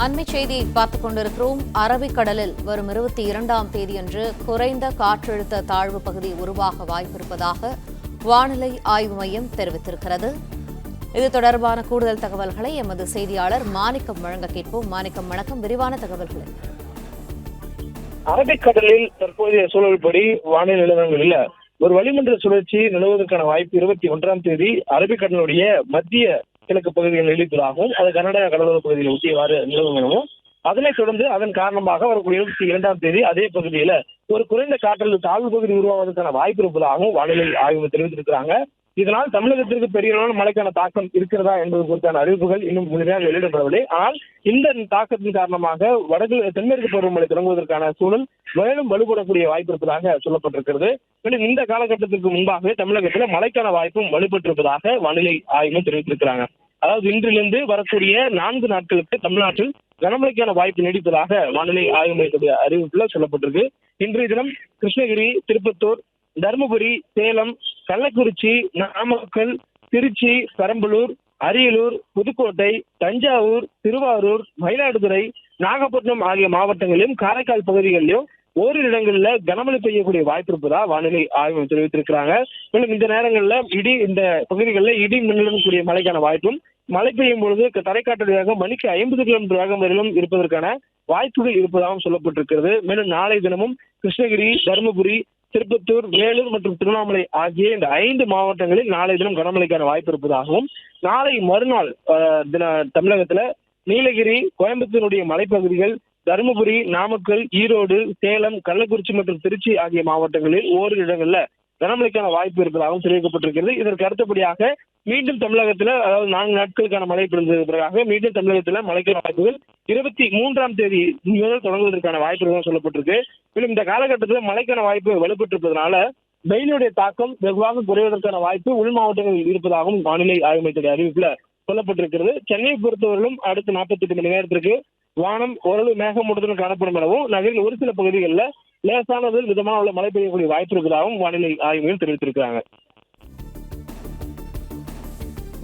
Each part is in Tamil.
அண்மை செய்தியை பார்த்துக் கொண்டிருக்கிறோம். அரபிக்கடலில் வரும் 22ஆம் தேதியன்று குறைந்த காற்றழுத்த தாழ்வு பகுதி உருவாக வாய்ப்பிருப்பதாக வானிலை ஆய்வு மையம் தெரிவித்திருக்கிறது. இது தொடர்பான கூடுதல் தகவல்களை எமது செய்தியாளர் மாணிக்கம் வழங்க கேட்போம். மாணிக்கம், வணக்கம். விரிவான தகவல்களை. அரபிக்கடலில் தற்போதைய சூழல்படி வானிலை நிலவரங்களில் ஒரு வளிமண்டல சுழற்சி நிலவுவதற்கான வாய்ப்பு 21ஆம் தேதி அரபிக்கடலுடைய மத்திய கிழக்கு பகுதியில் நீடிப்பதாகவும் அது கர்நாடகா கடலோர பகுதியில் ஒட்டியவாறு நிலவும் எனவும், அதனைத் தொடர்ந்து அதன் காரணமாக வரக்கூடிய 22ஆம் தேதி அதே பகுதியில ஒரு குறைந்த காற்றழுத்த தாழ்வு பகுதி உருவாவதற்கான வாய்ப்பு இருப்பதாகவும் வானிலை ஆய்வு தெரிவித்திருக்கிறாங்க. இதனால் தமிழகத்திற்கு பெரிய அளவில் மழைக்கான தாக்கம் இருக்கிறதா என்பது குறித்தான அறிவிப்புகள் இன்னும் முழுமையாக வெளியிடப்படவில்லை. ஆனால் இந்த தாக்கத்தின் காரணமாக தென்மேற்கு பருவமழை தொடங்குவதற்கான சூழல் மேலும் வலுப்படக்கூடிய வாய்ப்பு இருப்பதாக சொல்லப்பட்டிருக்கிறது. மேலும் இந்த காலகட்டத்திற்கு முன்பாகவே தமிழகத்தில் மழைக்கான வாய்ப்பும் வலுப்பட்டிருப்பதாக வானிலை ஆய்வு தெரிவித்திருக்கிறாங்க. அதாவது இன்றிலிருந்து வரக்கூடிய 4 நாட்களுக்கு தமிழ்நாட்டில் கனமழைக்கான வாய்ப்பு நீடிப்பதாக வானிலை ஆய்வு மையத்துடைய அறிவிப்புல சொல்லப்பட்டிருக்கு. இன்றைய தினம் கிருஷ்ணகிரி, திருப்பத்தூர், தருமபுரி, சேலம், கள்ளக்குறிச்சி, நாமக்கல், திருச்சி, பெரம்பலூர், அரியலூர், புதுக்கோட்டை, தஞ்சாவூர், திருவாரூர், மயிலாடுதுறை, நாகப்பட்டினம் ஆகிய மாவட்டங்களிலும் காரைக்கால் பகுதிகளிலும் ஓரிரு இடங்களில் கனமழை பெய்யக்கூடிய வாய்ப்பு இருப்பதா வானிலை ஆய்வு தெரிவித்திருக்கிறாங்க. மேலும் இந்த நேரங்களில் இந்த பகுதிகளில் இடி மின்னலுடன் கூடிய மழைக்கான வாய்ப்பும், மழை பெய்யும் பொழுது தரைக்காற்று வேகம் மணிக்கு 50 கிலோமீட்டர் வேகம் வரையிலும் இருப்பதற்கான வாய்ப்புகள் இருப்பதாகவும் சொல்லப்பட்டிருக்கிறது. மேலும் நாளை தினமும் கிருஷ்ணகிரி, தருமபுரி, திருப்பத்தூர், வேலூர் மற்றும் திருவண்ணாமலை ஆகிய இந்த 5 மாவட்டங்களில் நாளை தினம் கனமழைக்கான வாய்ப்பு இருப்பதாகவும், நாளை மறுநாள் தமிழகத்துல நீலகிரி, கோயம்புத்தூருடைய மலைப்பகுதிகள், தருமபுரி, நாமக்கல், ஈரோடு, சேலம், கள்ளக்குறிச்சி மற்றும் திருச்சி ஆகிய மாவட்டங்களில் ஓரிரு இடங்கள்ல கனமழைக்கான வாய்ப்பு இருப்பதாகவும் தெரிவிக்கப்பட்டிருக்கிறது. இதற்கு அடுத்தபடியாக மீண்டும் தமிழகத்துல, அதாவது 4 நாட்களுக்கான மழை பெறுவதற்காக மீண்டும் தமிழகத்துல மழைக்கான வாய்ப்புகள் 23ஆம் தேதி முதல் தொடங்குவதற்கான வாய்ப்பு சொல்லப்பட்டிருக்கு. மேலும் இந்த காலகட்டத்தில் மழைக்கான வாய்ப்பு வலுப்பட்டிருப்பதனால வெயிலுடைய தாக்கம் வெகுவாக குறைவதற்கான வாய்ப்பு உள் மாவட்டங்களில் இருப்பதாகவும் வானிலை ஆய்வு மையத்துடைய அறிவிப்புல சொல்லப்பட்டிருக்கிறது. சென்னையை பொறுத்தவரையிலும் அடுத்த 48 மணி நேரத்திற்கு வானம் ஓரளவு மேகமூட்டத்துடன் காணப்படும் எனவும், நகரின் ஒரு சில பகுதிகளில் லேசானது மிதமான மழை பெய்யக்கூடிய வாய்ப்பு இருப்பதாகவும் வானிலை ஆய்வுகள் தெரிவித்திருக்கிறாங்க.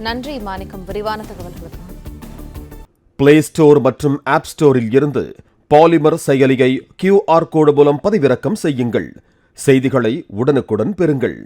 நன்றி மாணிக்கம், விரிவான தகவல்களுக்கு. பிளே ஸ்டோர் மற்றும் ஆப் ஸ்டோரில் இருந்து பாலிமர் செயலியை QR கோடு மூலம் பதிவிறக்கம் செய்யுங்கள். செய்திகளை உடனுக்குடன் பெறுங்கள்.